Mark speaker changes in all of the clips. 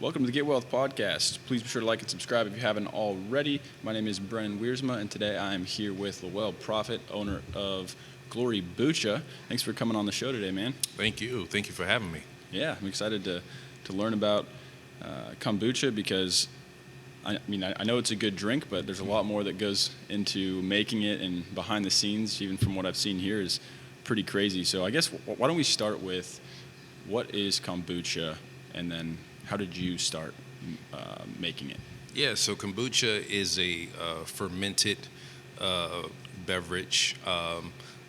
Speaker 1: Welcome to the Get Wealth Podcast. Please be sure to like and subscribe if you haven't already. My name is Brennan Wiersma, and today I am here with Lowell Prophet, owner of Glorybucha. Thanks for coming on the show today, man.
Speaker 2: Thank you. Thank you for having me.
Speaker 1: Yeah, I'm excited to learn about kombucha because I know it's a good drink, but there's a lot more that goes into making it, and behind the scenes, even from what I've seen here, is pretty crazy. So I guess why don't we start with what is kombucha, and then how did you start making it?
Speaker 2: Yeah, so kombucha is a fermented beverage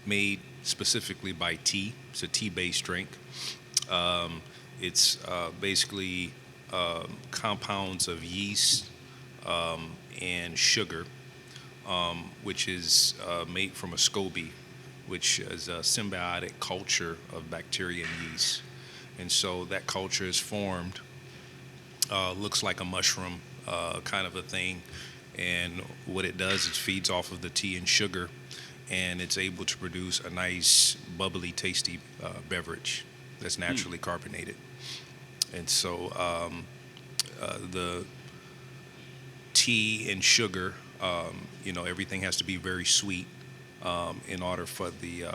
Speaker 2: made specifically by tea. It's a tea-based drink. It's basically compounds of yeast and sugar, which is made from a SCOBY, which is a symbiotic culture of bacteria and yeast. And so that culture is formed, looks like a mushroom kind of a thing. And what it does is feeds off of the tea and sugar, and it's able to produce a nice, bubbly, tasty beverage that's naturally carbonated. And so the tea and sugar, everything has to be very sweet in order for the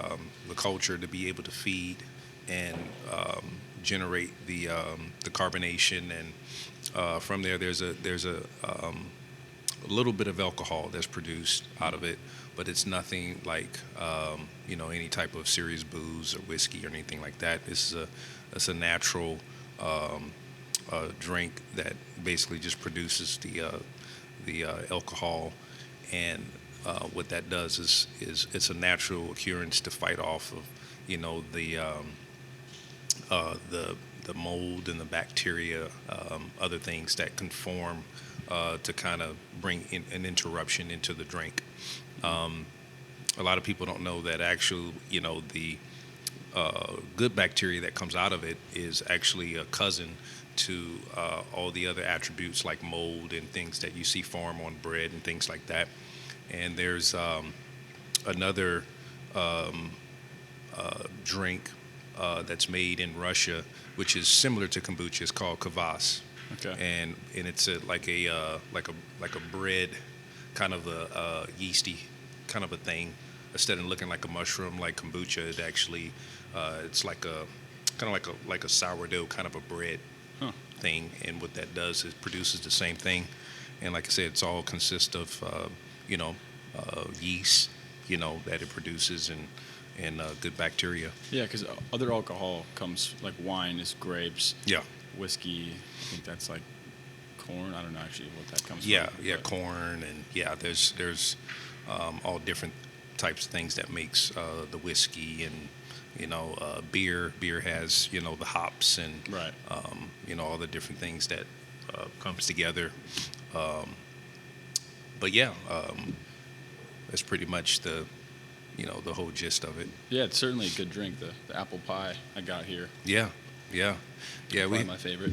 Speaker 2: culture to be able to feed and generate the carbonation, and from there's a little bit of alcohol that's produced out of it, but it's nothing like any type of serious booze or whiskey or anything like that. It's a natural drink that basically just produces the alcohol, and what that does is it's a natural occurrence to fight off of the mold and the bacteria, other things that can form to kind of bring in an interruption into the drink. A lot of people don't know that actually, the good bacteria that comes out of it is actually a cousin to all the other attributes like mold and things that you see form on bread and things like that. And there's another drink that's made in Russia, which is similar to kombucha. It's called kvass.
Speaker 1: Okay.
Speaker 2: And it's like a bread, kind of a yeasty kind of a thing. Instead of looking like a mushroom like kombucha, it actually it's like a kind of like a sourdough kind of a bread thing. And what that does is produces the same thing. And like I said, it's all consists of yeast, that it produces, and good bacteria.
Speaker 1: Yeah, because other alcohol comes, like wine is grapes.
Speaker 2: Yeah.
Speaker 1: Whiskey, I think that's like corn. I don't know actually what that comes
Speaker 2: Yeah,
Speaker 1: from.
Speaker 2: yeah, corn, and there's all different types of things that makes the whiskey, and beer. Beer has the hops, and
Speaker 1: Right.
Speaker 2: all the different things that comes together. But yeah, that's pretty much the whole gist of it.
Speaker 1: Yeah, it's certainly a good drink. The apple pie I got here.
Speaker 2: Yeah.
Speaker 1: Probably my favorite.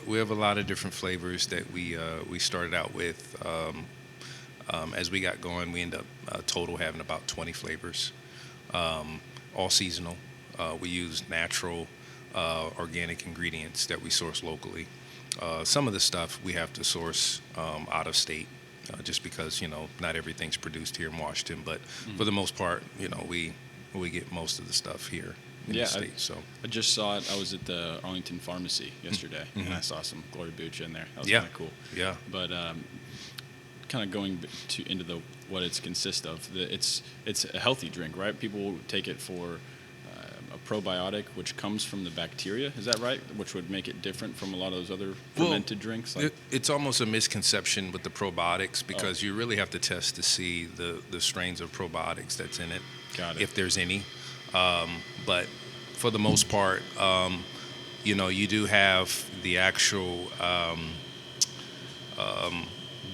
Speaker 2: we have a lot of different flavors that we started out with. As we got going, we ended up total having about 20 flavors, all seasonal. We use natural, organic ingredients that we source locally. Some of the stuff we have to source out of state, just because not everything's produced here in Washington. But for the most part, we get most of the stuff here in the state. So
Speaker 1: I just saw it. I was at the Arlington pharmacy yesterday, and I saw some Glorybucha in there. That was kind of cool.
Speaker 2: Yeah.
Speaker 1: But kind of going into what it consists of, it's a healthy drink, right? People take it for a probiotic, which comes from the bacteria. Is that right? Which would make it different from a lot of those other fermented drinks?
Speaker 2: It's almost a misconception with the probiotics, because you really have to test to see the strains of probiotics that's in it.
Speaker 1: Got it.
Speaker 2: If there's any. But for the most part, you do have the actual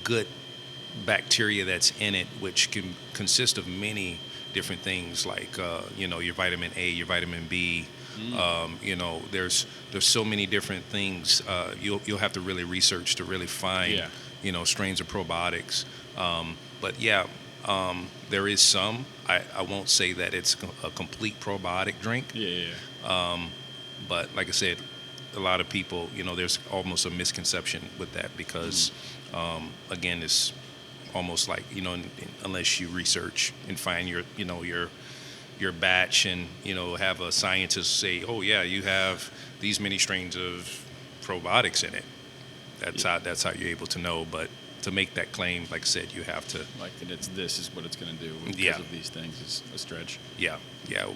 Speaker 2: good bacteria that's in it, which can consist of many different things, like your vitamin A, your vitamin B. There's so many different things. You'll have to really research to really find strains of probiotics. But there is some. I won't say that it's a complete probiotic drink.
Speaker 1: Yeah.
Speaker 2: But like I said, a lot of people, there's almost a misconception with that because, again, it's almost like, unless you research and find your batch and, have a scientist say, oh yeah, you have these many strains of probiotics in it. That's how you're able to know. But to make that claim, like I said, you have to
Speaker 1: that this is what it's going to do because of these things is a stretch.
Speaker 2: Yeah.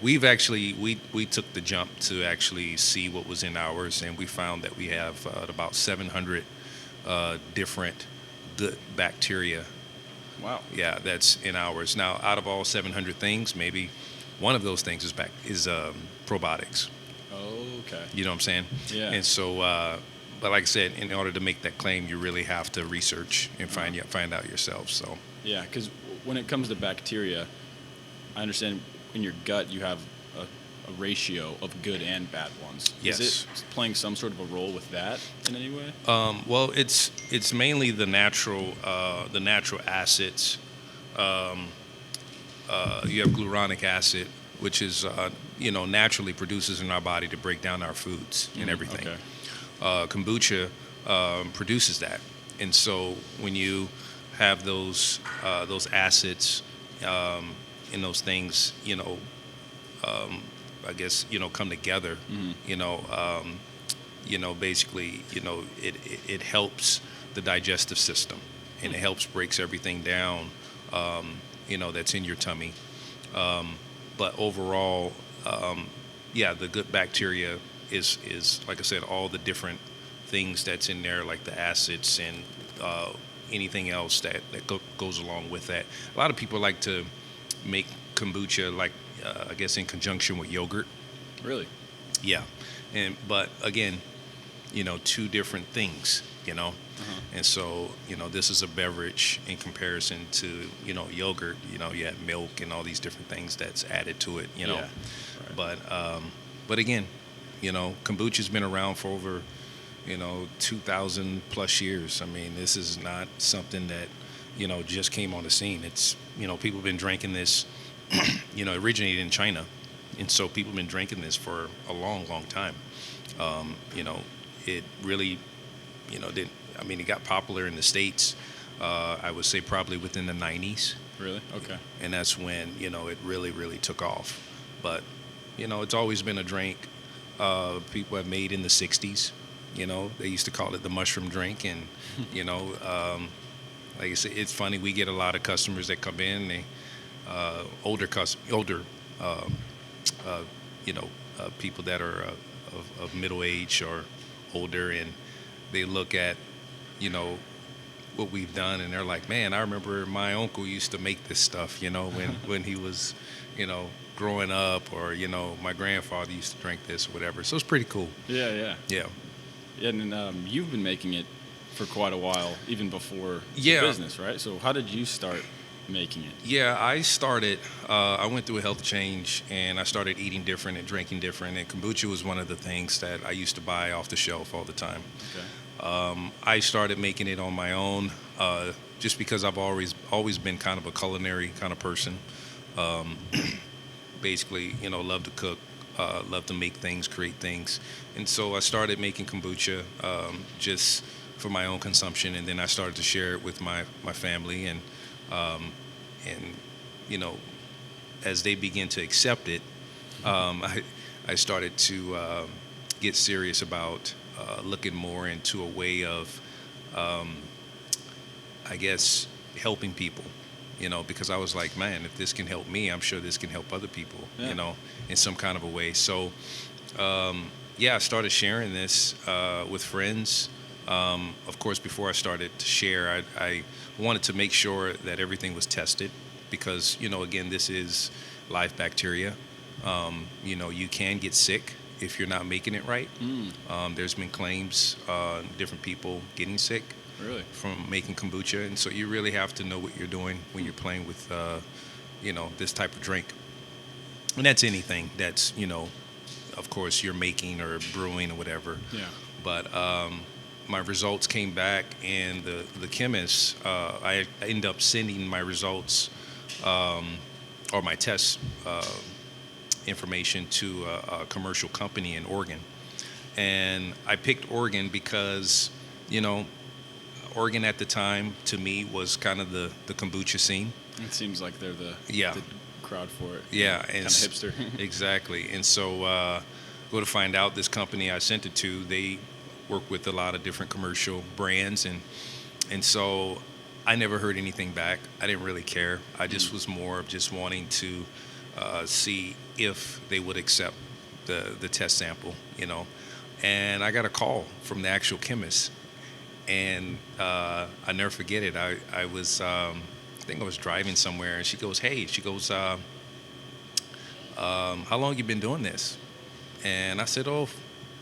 Speaker 2: We've actually we took the jump to actually see what was in ours, and we found that we have about 700 different good bacteria.
Speaker 1: Wow.
Speaker 2: Yeah, that's in ours. Now, out of all 700 things, maybe one of those things is probiotics.
Speaker 1: Oh, okay.
Speaker 2: You know what I'm saying?
Speaker 1: Yeah.
Speaker 2: And so, but like I said, in order to make that claim, you really have to research and find out yourself. So.
Speaker 1: Yeah, because when it comes to bacteria, I understand in your gut you have a ratio of good and bad ones.
Speaker 2: Yes.
Speaker 1: Is it playing some sort of a role with that in any way?
Speaker 2: Well, it's mainly the natural acids. You have gluronic acid, which is naturally produces in our body to break down our foods and everything.
Speaker 1: Okay.
Speaker 2: Kombucha produces that, and so when you have those acids in those things, I guess come together. Basically, it helps the digestive system, and it helps breaks everything down. That's in your tummy. But overall, the good bacteria is like I said, all the different things that's in there, like the acids and anything else that goes along with that. A lot of people like to make kombucha, like I guess in conjunction with yogurt.
Speaker 1: Really?
Speaker 2: Yeah, but again, two different things. And so, this is a beverage in comparison to, yogurt. You have milk and all these different things that's added to it.
Speaker 1: Yeah. Right.
Speaker 2: But again, kombucha's been around for over, 2,000 plus years. I mean, this is not something that, just came on the scene. It's, people have been drinking this, originated in China. And so people have been drinking this for a long, long time. It really, it got popular in the States, I would say probably within the 90s.
Speaker 1: Really? Okay.
Speaker 2: And that's when, it really, really took off. But, it's always been a drink people have made in the 60s. They used to call it the mushroom drink. And, like I said, it's funny. We get a lot of customers that come in, they older people that are of middle age or older, and they look at, what we've done, and they're like, man, I remember my uncle used to make this stuff, when he was, growing up, or, my grandfather used to drink this or whatever. So it's pretty cool.
Speaker 1: Yeah.
Speaker 2: Yeah.
Speaker 1: Yeah, and you've been making it for quite a while, even before the business, right? So how did you start making it?
Speaker 2: Yeah, I started, I went through a health change, and I started eating different and drinking different, and kombucha was one of the things that I used to buy off the shelf all the time.
Speaker 1: Okay.
Speaker 2: I started making it on my own, just because I've always been kind of a culinary kind of person. Basically, love to cook, love to make things, create things. And so I started making kombucha just for my own consumption, and then I started to share it with my family, and as they begin to accept it, I started to get serious about looking more into a way of, I guess, helping people, because I was like, man, if this can help me, I'm sure this can help other people, in some kind of a way. So, I started sharing this with friends. Of course, before I started to share, I wanted to make sure that everything was tested, because, again, this is live bacteria. You can get sick if you're not making it right. There's been claims, different people getting sick.
Speaker 1: Really?
Speaker 2: From making kombucha. And so you really have to know what you're doing when you're playing with, this type of drink. And that's anything that's, of course, you're making or brewing or whatever.
Speaker 1: Yeah.
Speaker 2: But my results came back, and the chemist, I ended up sending my results or my test information to a commercial company in Oregon. And I picked Oregon because, you know, Oregon at the time to me was kind of the kombucha scene.
Speaker 1: It seems like they're the crowd for it.
Speaker 2: Yeah,
Speaker 1: Kind
Speaker 2: and
Speaker 1: of hipster.
Speaker 2: exactly. And so go to find out, this company I sent it to, they work with a lot of different commercial brands, and so I never heard anything back. I didn't really care. I just was more of just wanting to see if they would accept the test sample, you know. And I got a call from the actual chemist, and I never forget it. I was I think I was driving somewhere, and she goes, how long you been doing this? And I said, oh,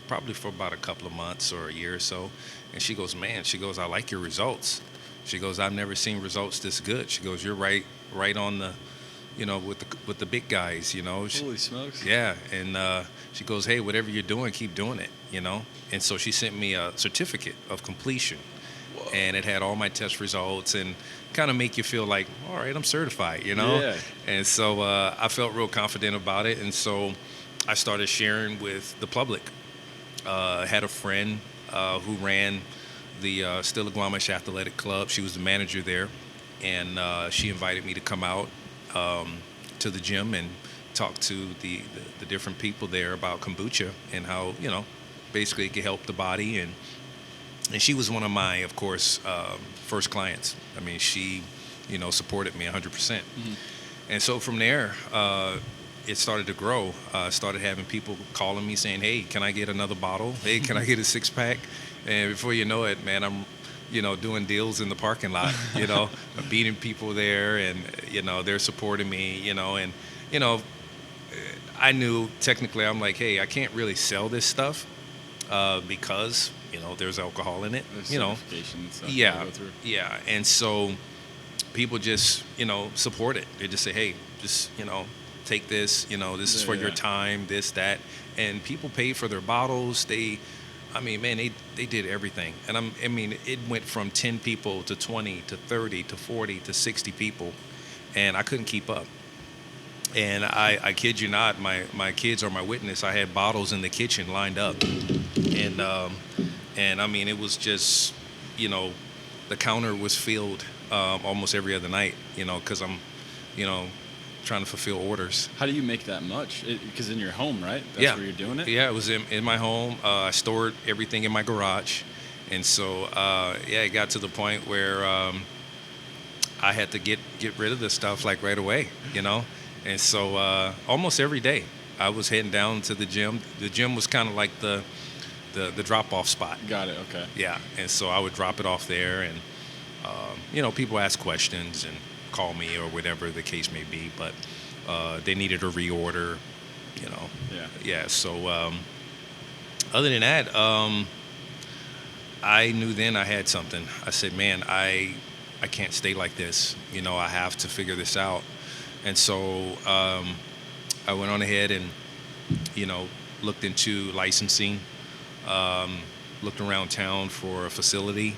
Speaker 2: probably for about a couple of months or a year or so. And she goes, man, I like your results. She goes, I've never seen results this good. She goes, you're right on the, you know, with the big guys, you know.
Speaker 1: Holy smokes.
Speaker 2: Yeah, and she goes, hey, whatever you're doing, keep doing it, you know. And so she sent me a certificate of completion. Whoa. And it had all my test results and kind of make you feel like, all right, I'm certified, you know.
Speaker 1: Yeah.
Speaker 2: And so I felt real confident about it, and so I started sharing with the public. I had a friend who ran the Stillaguamish Athletic Club. She was the manager there, and she invited me to come out to the gym and talk to the different people there about kombucha and how, you know, basically it could help the body. And she was one of my, of course, first clients. I mean, she, you know, supported me 100%. Mm-hmm. And so from there, it started to grow. Started having people calling me saying, hey, can I get another bottle? Hey, can I get a 6-pack? And before you know it, man, I'm, you know, doing deals in the parking lot, you know, beating people there, and, you know, they're supporting me, you know, and, you know, I knew technically, I'm like, hey, I can't really sell this stuff because, you know, there's alcohol in it,
Speaker 1: There's
Speaker 2: you know.
Speaker 1: stuff
Speaker 2: Yeah,
Speaker 1: to go through.
Speaker 2: yeah. And so people just, you know, support it. They just say, hey, just, you know, take this, you know, this is for your time, this, that. And people pay for their bottles. I mean, man, they did everything. And I mean, it went from 10 people to 20 to 30 to 40 to 60 people, and I couldn't keep up. And I kid you not, my kids are my witness. I had bottles in the kitchen lined up, and I mean, it was just, you know, the counter was filled almost every other night, you know, because I'm, you know, trying to fulfill orders.
Speaker 1: How do you make that much? Because in your home, right? That's where you're doing it?
Speaker 2: Yeah, it was in my home. I stored everything in my garage. And so, it got to the point where I had to get rid of this stuff like right away, you know? And so almost every day I was heading down to the gym. The gym was kind of like the drop-off spot.
Speaker 1: Got it, okay.
Speaker 2: Yeah, and so I would drop it off there, and, you know, people ask questions and call me or whatever the case may be, but they needed a reorder, you know. Yeah, so other than that, I knew then I had something. I said, man, I can't stay like this. You know, I have to figure this out. And so I went on ahead and, you know, looked into licensing, looked around town for a facility.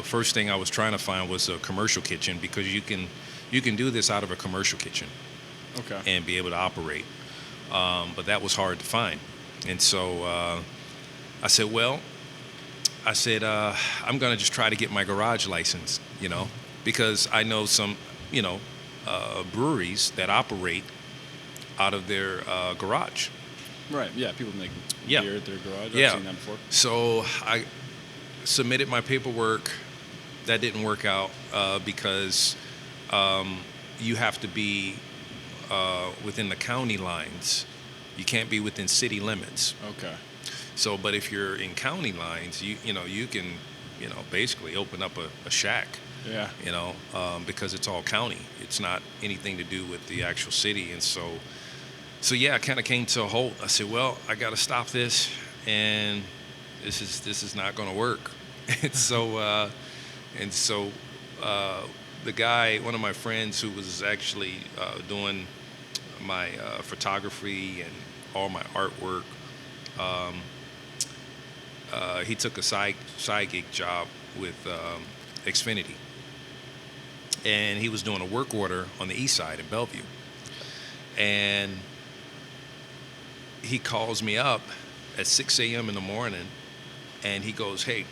Speaker 2: First thing I was trying to find was a commercial kitchen, because you can do this out of a commercial kitchen,
Speaker 1: okay,
Speaker 2: and be able to operate. But that was hard to find, and so I said, I'm gonna just try to get my garage license, you know, because I know some, you know, breweries that operate out of their garage.
Speaker 1: Right. Yeah. People make beer at their garage. I've seen that before.
Speaker 2: So I submitted my paperwork. That didn't work out because you have to be within the county lines. You can't be within city limits.
Speaker 1: Okay.
Speaker 2: So, but if you're in county lines, you can, you know, basically open up a shack.
Speaker 1: Yeah.
Speaker 2: You know, because it's all county. It's not anything to do with the actual city. And so yeah, I kind of came to a halt. I said, well, I got to stop this, and this is not going to work. And so the guy, one of my friends who was actually doing my photography and all my artwork, he took a side gig job with Xfinity, and he was doing a work order on the east side in Bellevue, and he calls me up at 6 a.m. in the morning, and he goes, "Hey,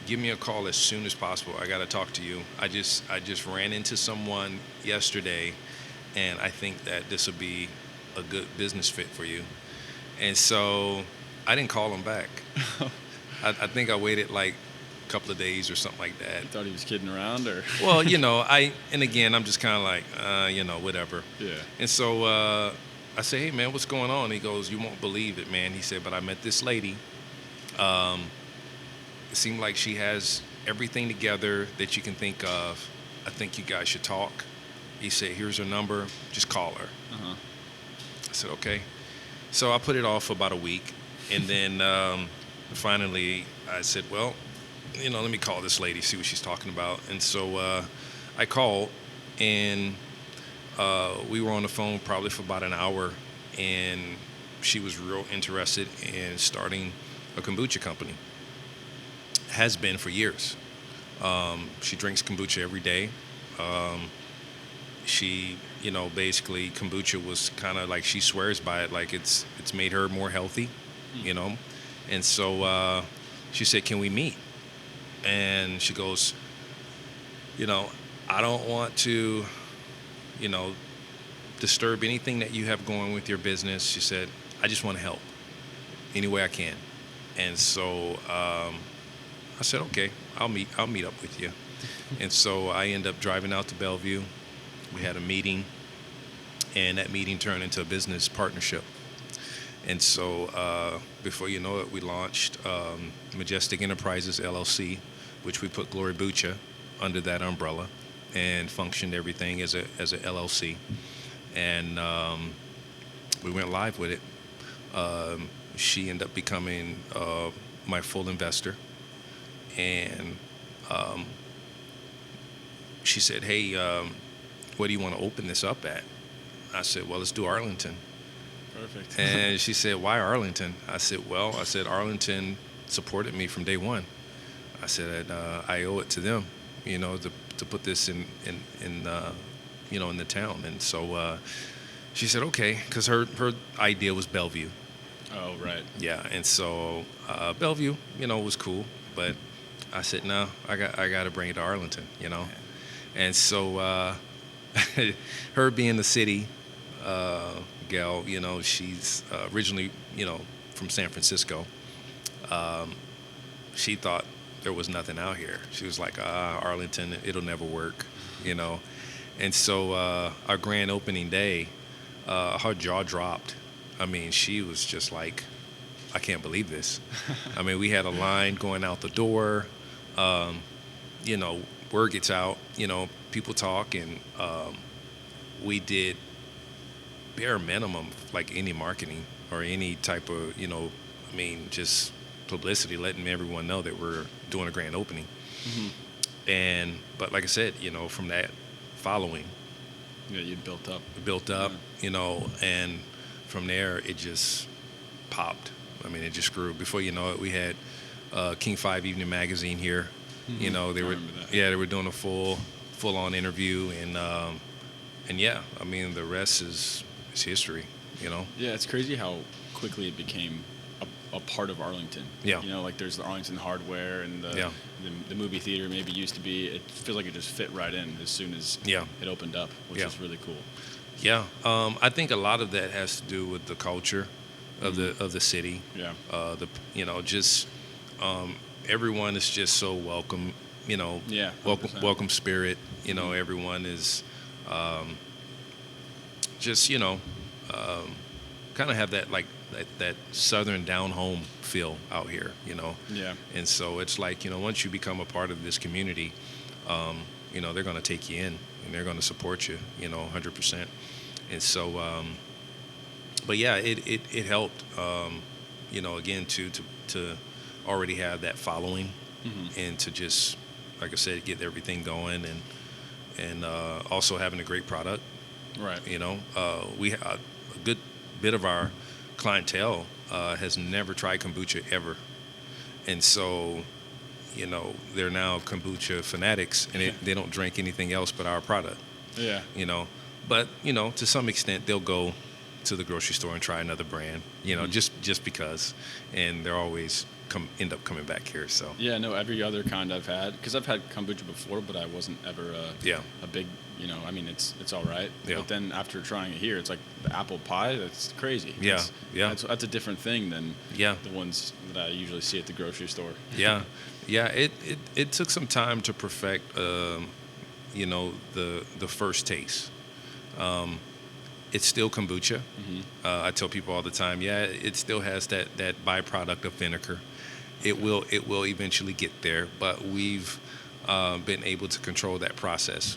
Speaker 2: give me a call as soon as possible. I got to talk to you. I just ran into someone yesterday, and I think that this will be a good business fit for you." And so I didn't call him back. I think I waited like a couple of days or something like that.
Speaker 1: You thought he was kidding around, or?
Speaker 2: Well, and again, I'm just kind of like, whatever.
Speaker 1: Yeah.
Speaker 2: And so I say, "Hey, man, what's going on?" He goes, "You won't believe it, man." He said, "But I met this lady. It seemed like she has everything together that you can think of. I think you guys should talk." He said, "Here's her number. Just call her."
Speaker 1: Uh-huh.
Speaker 2: I said, "Okay." So I put it off for about a week. And then finally I said, "Well, let me call this lady, see what she's talking about." And so I called, and we were on the phone probably for about an hour, and she was real interested in starting a kombucha company. Has been for years. She drinks kombucha every day. She, basically kombucha was kind of like, she swears by it, like it's made her more healthy, And so she said, "Can we meet?" And she goes, "I don't want to, disturb anything that you have going with your business." She said, "I just want to help any way I can." And so I said, "Okay, I'll meet up with you." And so I end up driving out to Bellevue. We had a meeting, and that meeting turned into a business partnership. And so before you know it, we launched Majestic Enterprises LLC, which we put Glorybucha under that umbrella, and functioned everything as a LLC. And we went live with it. She ended up becoming my full investor. And she said, "Hey, where do you want to open this up at?" I said, "Well, let's do Arlington."
Speaker 1: Perfect.
Speaker 2: And she said, "Why Arlington?" I said, "Arlington supported me from day one." I said, "I owe it to them, to put this in the town." And so she said, "Okay," because her idea was Bellevue.
Speaker 1: Oh, right.
Speaker 2: Yeah, and so Bellevue, was cool, but I said, "No, I got to bring it to Arlington,"
Speaker 1: Yeah.
Speaker 2: And so her being the city gal, she's originally, from San Francisco. She thought there was nothing out here. She was like, Arlington, it'll never work, And so our grand opening day, her jaw dropped. I mean, she was just like, "I can't believe this." I mean, we had a line going out the door. Word gets out, people talk, and we did bare minimum, like any marketing or any type of, just publicity, letting everyone know that we're doing a grand opening. Mm-hmm. But like I said, from that following,
Speaker 1: Yeah, you built up.
Speaker 2: Yeah. And from there it just popped. I mean, it just grew. Before you know it, we had King 5 Evening Magazine here.
Speaker 1: Mm-hmm.
Speaker 2: They were doing a full on interview, and yeah, I mean, the rest is history.
Speaker 1: Yeah, it's crazy how quickly it became a part of Arlington.
Speaker 2: Yeah.
Speaker 1: Like there's the Arlington Hardware and the movie theater maybe used to be. It feels like it just fit right in as soon as it opened up, which is really cool.
Speaker 2: Yeah, I think a lot of that has to do with the culture of the city.
Speaker 1: Yeah.
Speaker 2: Everyone is just so welcome.
Speaker 1: Yeah. 100%.
Speaker 2: Welcome spirit. Everyone is kind of have that that southern down home feel out here.
Speaker 1: Yeah.
Speaker 2: And so it's like, once you become a part of this community, they're going to take you in and they're going to support you, 100%. And so, but yeah, it helped, again, to already have that following, and to just, like I said, get everything going, and also having a great product.
Speaker 1: Right.
Speaker 2: We a good bit of our clientele has never tried kombucha ever. And so, they're now kombucha fanatics, and they don't drink anything else but our product.
Speaker 1: Yeah.
Speaker 2: But, to some extent, they'll go to the grocery store and try another brand, just because, and they're always end up coming back here. So
Speaker 1: yeah, no, every other kind I've had, because I've had kombucha before, but I wasn't ever a big, I mean, it's all right.
Speaker 2: Yeah.
Speaker 1: But then after trying it here, it's like the apple pie. That's crazy.
Speaker 2: Yeah,
Speaker 1: That's a different thing than the ones that I usually see at the grocery store.
Speaker 2: Yeah. It took some time to perfect, the first taste. It's still kombucha.
Speaker 1: Mm-hmm.
Speaker 2: I tell people all the time, it still has that byproduct of vinegar. It will eventually get there, but we've been able to control that process.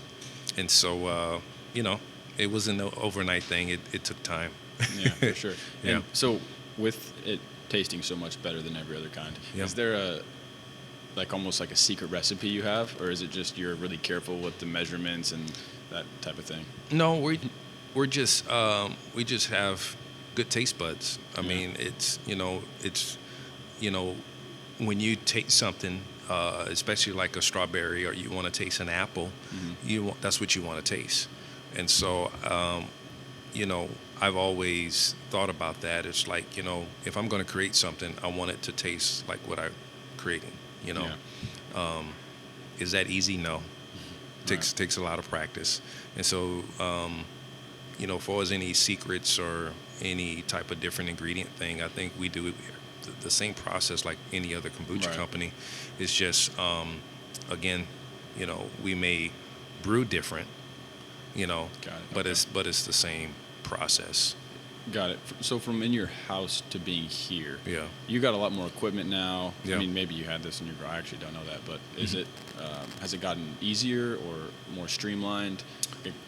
Speaker 2: And so, it wasn't an overnight thing. It took time.
Speaker 1: Yeah, for sure.
Speaker 2: Yeah.
Speaker 1: And so with it tasting so much better than every other kind, is there almost like a secret recipe you have, or is it just you're really careful with the measurements and that type of thing?
Speaker 2: No, we just have good taste buds. I mean, it's when you taste something, especially like a strawberry, or you want to taste an apple, that's what you want to taste. And so, I've always thought about that. It's like, if I'm going to create something, I want it to taste like what I'm creating. Is that easy? No. Takes a lot of practice. And so, for us, any secrets or any type of different ingredient thing, I think we do the same process like any other kombucha company. It's just, again, we may brew different, but it's the same process.
Speaker 1: Got it. So from in your house to being here, you got a lot more equipment now.
Speaker 2: Yeah.
Speaker 1: I mean, maybe you had this in your garage. I actually don't know that, but is it has it gotten easier or more streamlined?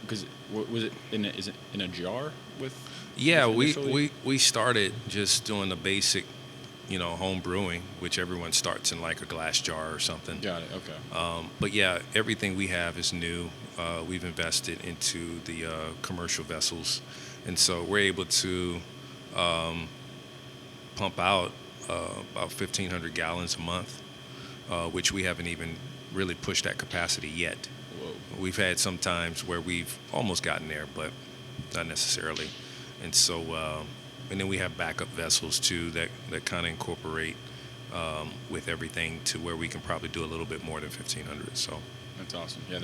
Speaker 1: Because is it in a jar with?
Speaker 2: Yeah, we started just doing the basic, home brewing, which everyone starts in like a glass jar or something.
Speaker 1: Got it. Okay.
Speaker 2: But yeah, everything we have is new. We've invested into the commercial vessels. And so we're able to pump out about 1,500 gallons a month, which we haven't even really pushed that capacity yet.
Speaker 1: Whoa.
Speaker 2: We've had some times where we've almost gotten there, but not necessarily. And so, and then we have backup vessels too that kind of incorporate with everything to where we can probably do a little bit more than 1,500. So
Speaker 1: that's awesome. Yeah,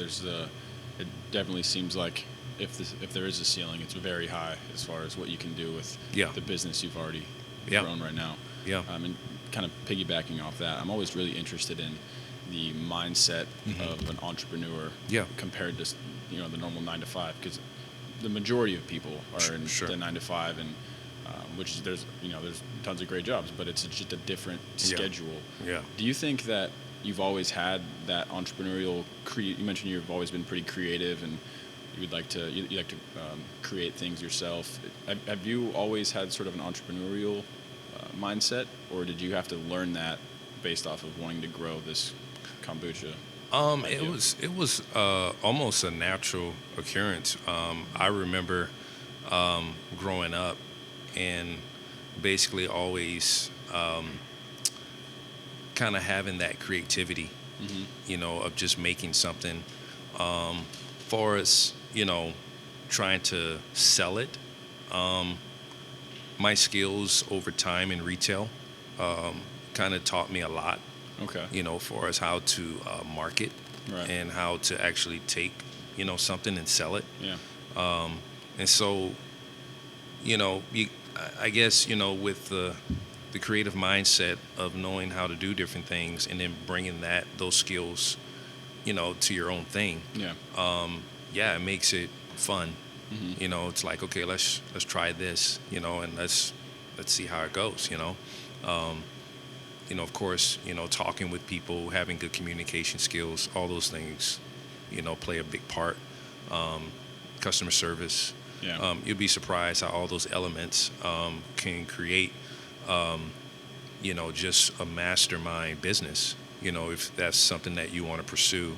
Speaker 1: it definitely seems like if there is a ceiling, it's very high as far as what you can do with the business you've already grown right now.
Speaker 2: Yeah.
Speaker 1: And kind of piggybacking off that, I'm always really interested in the mindset of an entrepreneur compared to the normal 9 to 5, because the majority of people are in the 9 to 5, and which there's tons of great jobs, but it's just a different schedule.
Speaker 2: Yeah.
Speaker 1: Do you think that you've always had that entrepreneurial you mentioned you've always been pretty creative and you like to create things yourself. Have you always had sort of an entrepreneurial mindset, or did you have to learn that based off of wanting to grow this kombucha?
Speaker 2: It was almost a natural occurrence. I remember growing up and basically always kind of having that creativity, of just making something. For us, trying to sell it. My skills over time in retail kind of taught me a lot.
Speaker 1: Okay.
Speaker 2: For us how to market and how to actually take, something and sell it.
Speaker 1: Yeah.
Speaker 2: And so, I guess, with the creative mindset of knowing how to do different things and then bringing those skills, to your own thing.
Speaker 1: Yeah.
Speaker 2: It makes it fun. It's like, okay, let's try this, and let's see how it goes. Of course, talking with people, having good communication skills, all those things, play a big part. Customer service.
Speaker 1: Yeah.
Speaker 2: You'll be surprised how all those elements can create, just a mastermind business. If that's something that you want to pursue.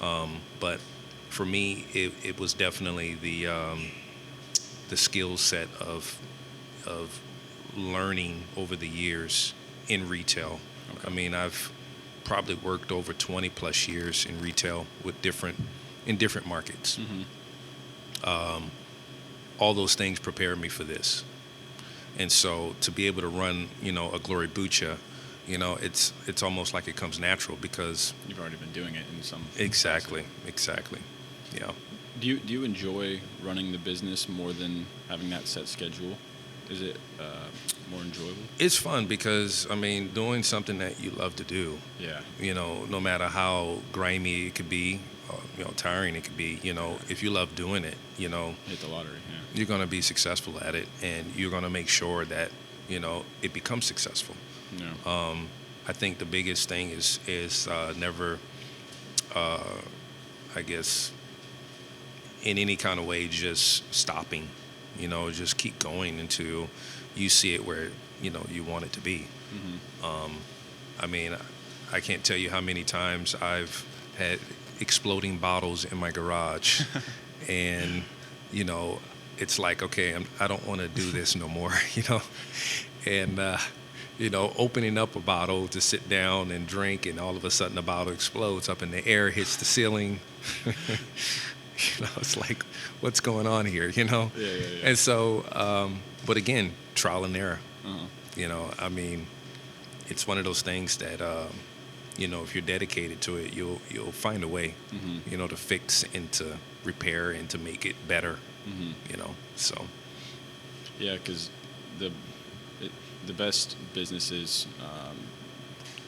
Speaker 2: But for me, it was definitely the skill set of learning over the years in retail. Okay. I mean, I've probably worked over 20 plus years in retail with different markets. all those things prepared me for this. And so to be able to run, a Glorybucha, it's almost like it comes natural because
Speaker 1: You've already been doing it in some
Speaker 2: exactly. Yeah.
Speaker 1: Do you enjoy running the business more than having that set schedule? Is it more enjoyable?
Speaker 2: It's fun because, doing something that you love to do,
Speaker 1: Yeah.
Speaker 2: no matter how grimy it could be, tiring it could be, if you love doing it,
Speaker 1: Hit the lottery. Yeah.
Speaker 2: you're going to be successful at it, and you're going to make sure that, it becomes successful.
Speaker 1: Yeah.
Speaker 2: I think the biggest thing is never, I guess, in any kind of way, just stopping, just keep going until you see it where, you want it to be.
Speaker 1: Mm-hmm.
Speaker 2: I can't tell you how many times I've had exploding bottles in my garage and, it's like, okay, I don't want to do this no more, and, opening up a bottle to sit down and drink, and all of a sudden the bottle explodes up in the air, hits the ceiling. It's like, what's going on here,
Speaker 1: Yeah.
Speaker 2: And so, but again, trial and error.
Speaker 1: Uh-huh.
Speaker 2: It's one of those things that, if you're dedicated to it, you'll find a way,
Speaker 1: Mm-hmm.
Speaker 2: to fix and to repair and to make it better,
Speaker 1: Mm-hmm.
Speaker 2: so.
Speaker 1: Yeah, because the best businesses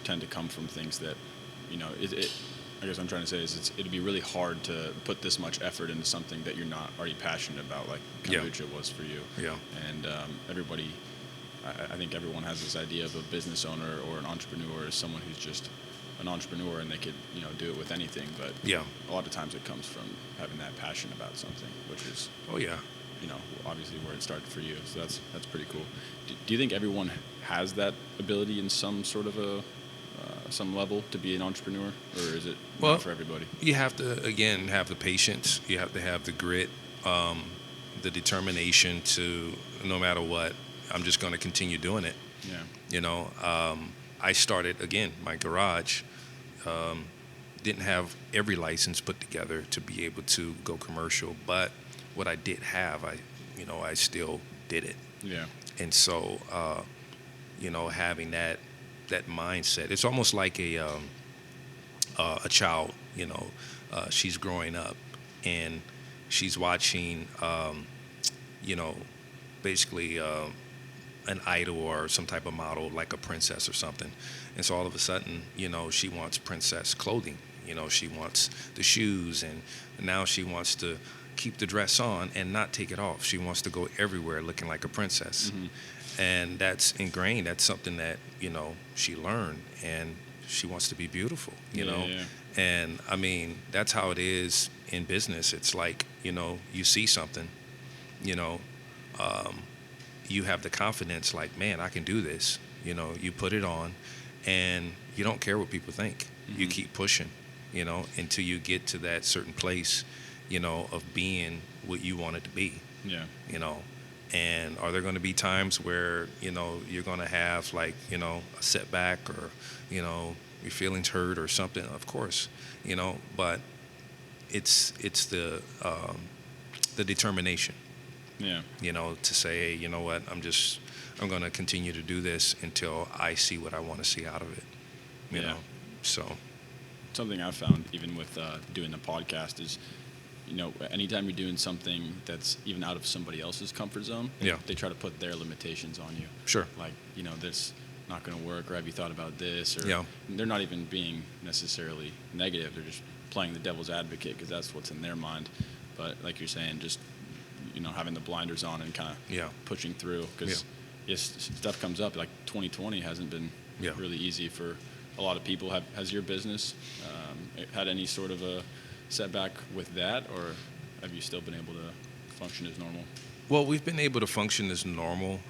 Speaker 1: tend to come from things that, I guess what I'm trying to say is it'd be really hard to put this much effort into something that you're not already passionate about, like kombucha was for you.
Speaker 2: Yeah.
Speaker 1: And I think everyone has this idea of a business owner or an entrepreneur as someone who's just an entrepreneur and they could, do it with anything. But
Speaker 2: Yeah.
Speaker 1: a lot of times it comes from having that passion about something, which is,
Speaker 2: Oh, yeah.
Speaker 1: obviously where it started for you. So that's pretty cool. Do you think everyone has that ability in some sort of some level to be an entrepreneur, or is it
Speaker 2: Well,
Speaker 1: not for everybody?
Speaker 2: You have to, again, have the patience. You have to have the grit, the determination to, no matter what, I'm just going to continue doing it.
Speaker 1: Yeah.
Speaker 2: I started, again, my garage, didn't have every license put together to be able to go commercial, but what I did have, I still did it.
Speaker 1: Yeah.
Speaker 2: And so, having that mindset, it's almost like a child. She's growing up, and she's watching, basically an idol or some type of model, like a princess or something. And so all of a sudden, she wants princess clothing. She wants the shoes, and now she wants to keep the dress on and not take it off. She wants to go everywhere looking like a princess.
Speaker 1: Mm-hmm.
Speaker 2: And that's ingrained. That's something that, she learned, and she wants to be beautiful,
Speaker 1: Yeah.
Speaker 2: And that's how it is in business. It's like, you see something, you have the confidence, like, man, I can do this. You put it on, and you don't care what people think.
Speaker 1: Mm-hmm.
Speaker 2: You keep pushing, until you get to that certain place, of being what you want it to be.
Speaker 1: Yeah.
Speaker 2: And are there going to be times where, you're going to have, like, a setback, or, your feelings hurt or something? Of course, but it's the determination,
Speaker 1: Yeah.
Speaker 2: to say, hey, you know what, I'm going to continue to do this until I see what I want to see out of it,
Speaker 1: Yeah.
Speaker 2: so.
Speaker 1: Something I've found, even with doing the podcast, is, anytime you're doing something that's even out of somebody else's comfort zone,
Speaker 2: Yeah.
Speaker 1: they try to put their limitations on you.
Speaker 2: Sure.
Speaker 1: Like, this not going to work, or have you thought about this? Or
Speaker 2: Yeah.
Speaker 1: they're not even being necessarily negative. They're just playing the devil's advocate because that's what's in their mind. But like you're saying, just, having the blinders on and kind of
Speaker 2: Yeah.
Speaker 1: pushing through, because stuff comes up. Like 2020 hasn't been
Speaker 2: Yeah.
Speaker 1: really easy for a lot of people. Has your business had any sort of a setback with that, or have you still been able to function as normal?
Speaker 2: Well, we've been able to function as normal,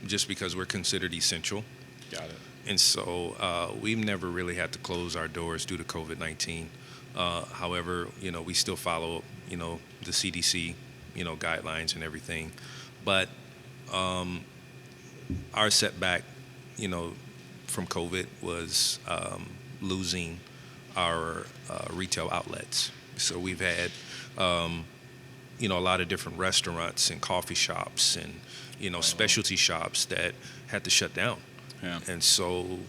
Speaker 2: just because we're considered essential.
Speaker 1: Got it.
Speaker 2: And so we've never really had to close our doors due to COVID-19. However, we still follow, the CDC, guidelines and everything. But our setback, from COVID was losing our retail outlets. So we've had, a lot of different restaurants and coffee shops and, specialty shops that had to shut down.
Speaker 1: Yeah.
Speaker 2: And so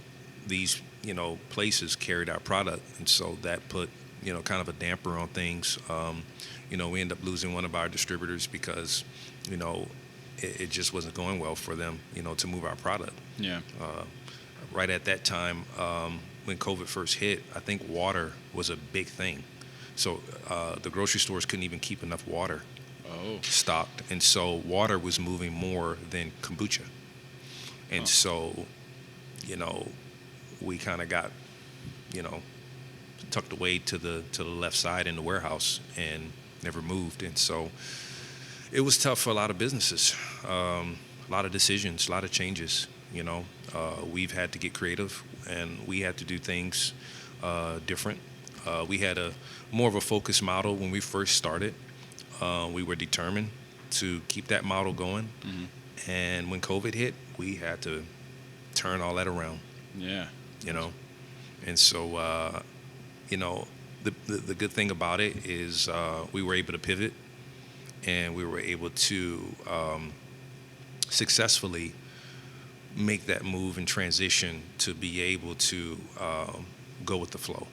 Speaker 2: these, places carried our product. And so that put, kind of a damper on things. We ended up losing one of our distributors because, it just wasn't going well for them, to move our product.
Speaker 1: Yeah.
Speaker 2: Right at that time, when COVID first hit, I think water was a big thing. So the grocery stores couldn't even keep enough water stocked. And so water was moving more than kombucha. And so, we kind of got, tucked away to the left side in the warehouse and never moved. And so it was tough for a lot of businesses, a lot of decisions, a lot of changes. We've had to get creative, and we had to do things different. We had more of a focused model when we first started. We were determined to keep that model going. Mm-hmm. And when COVID hit, we had to turn all that around.
Speaker 1: Yeah.
Speaker 2: And so, the good thing about it is we were able to pivot, and we were able to successfully make that move and transition to be able to go with the flow.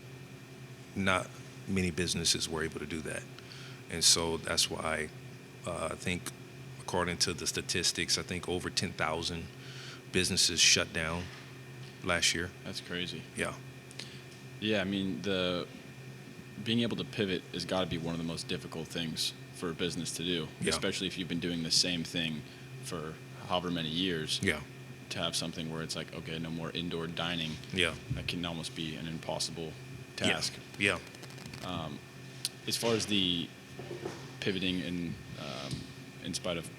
Speaker 2: Not many businesses were able to do that. And so that's why I think, according to the statistics, I think over 10,000 businesses shut down last year.
Speaker 1: That's crazy.
Speaker 2: Yeah.
Speaker 1: Yeah, I mean, being able to pivot has got to be one of the most difficult things for a business to do, especially if you've been doing the same thing for however many years.
Speaker 2: Yeah.
Speaker 1: To have something where it's like, okay, no more indoor dining.
Speaker 2: Yeah.
Speaker 1: That can almost be an impossible task.
Speaker 2: Yeah.
Speaker 1: As far as the pivoting in spite of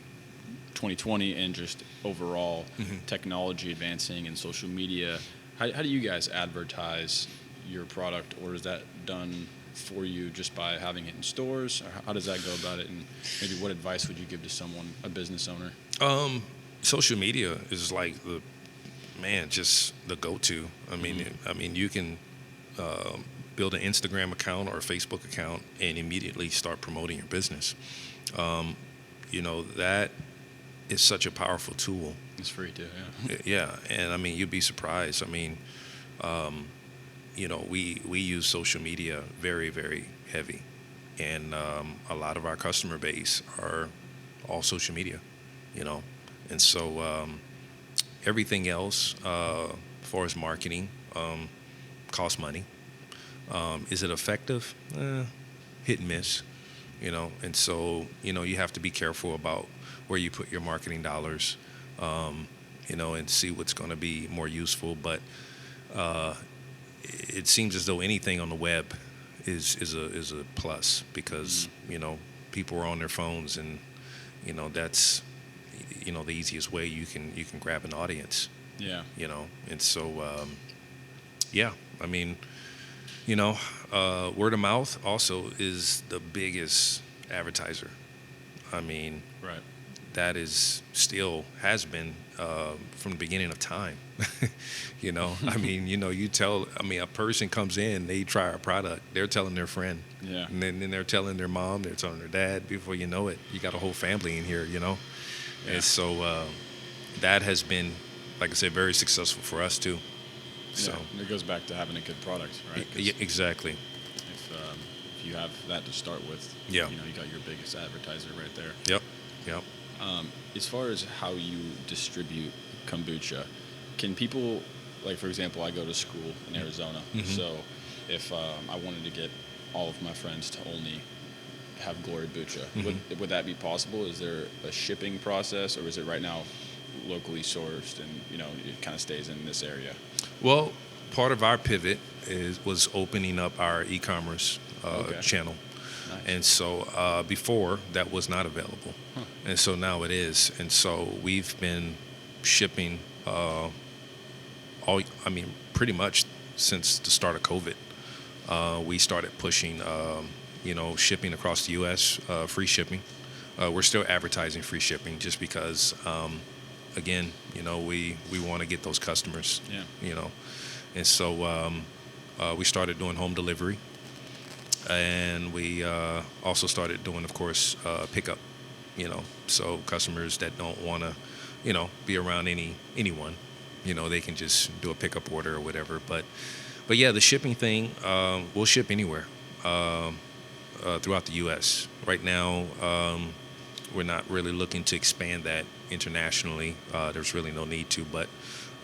Speaker 1: 2020 and just overall technology advancing and social media, how do you guys advertise your product, or is that done for you just by having it in stores? Or how does that go about it, and maybe what advice would you give to someone, a business owner?
Speaker 2: Social media is like just the go-to. I mean, you can build an Instagram account or a Facebook account and immediately start promoting your business. That is such a powerful tool.
Speaker 1: It's free too, yeah.
Speaker 2: Yeah, and I mean, you'd be surprised. I mean, we use social media very, very heavy, and a lot of our customer base are all social media, and so everything else, as far as marketing, costs money. Is it effective? Hit and miss, and so you have to be careful about where you put your marketing dollars, and see what's going to be more useful. But it seems as though anything on the web is a plus, because people are on their phones, and that's the easiest way you can grab an audience.
Speaker 1: Yeah.
Speaker 2: And so I mean, word of mouth also is the biggest advertiser. I mean,
Speaker 1: right.
Speaker 2: That is still has been from the beginning of time. I mean, a person comes in, they try our product, they're telling their friend, and then they're telling their mom, they're telling their dad. Before you know it, you got a whole family in here, Yeah. And so that has been, like I said, very successful for us too. So
Speaker 1: it goes back to having a good product, right?
Speaker 2: Yeah, exactly.
Speaker 1: If you have that to start with, you got your biggest advertiser right there.
Speaker 2: Yep.
Speaker 1: As far as how you distribute kombucha, can people, like, for example, I go to school in Arizona, so if I wanted to get all of my friends to only have Glorybucha, would that be possible? Is there a shipping process, or is it right now locally sourced and it kind of stays in this area?
Speaker 2: Well, part of our pivot was opening up our e-commerce channel. Nice. And so before that was not available, and so now it is. And so we've been shipping pretty much since the start of COVID. We started pushing shipping across the U.S., free shipping. We're still advertising free shipping just because again, we want to get those customers. And so we started doing home delivery. And we also started doing, of course, pickup. So customers that don't want to, be around anyone, they can just do a pickup order or whatever. But yeah, the shipping thing, we'll ship anywhere throughout the U.S. Right now, we're not really looking to expand that internationally. There's really no need to, but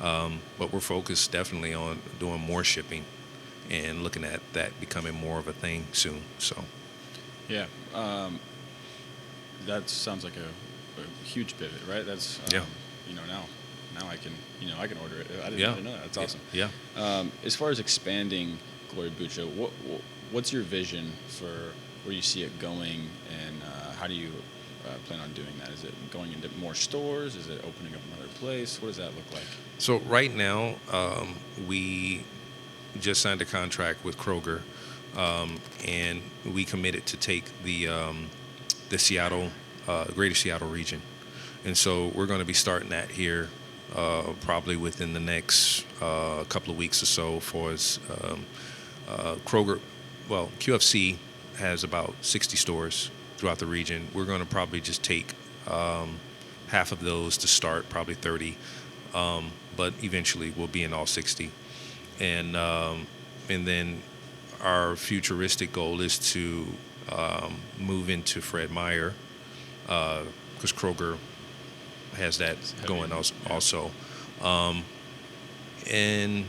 Speaker 2: we're focused definitely on doing more shipping and looking at that becoming more of a thing soon. So,
Speaker 1: Yeah. That sounds like a huge pivot, right? That's
Speaker 2: yeah.
Speaker 1: Now I can order it. I didn't know that. That's awesome.
Speaker 2: Yeah.
Speaker 1: As far as expanding Glorybucha, what's your vision for where you see it going, and how do you plan on doing that? Is it going into more stores? Is it opening up another place? What does that look like?
Speaker 2: So right now, we just signed a contract with Kroger, and we committed to take the Seattle, greater Seattle region. And so we're going to be starting that here probably within the next couple of weeks or so for us. Kroger, QFC has about 60 stores throughout the region. We're going to probably just take half of those to start, probably 30, but eventually we'll be in all 60. And then our futuristic goal is to move into Fred Meyer, because Kroger has that going also. And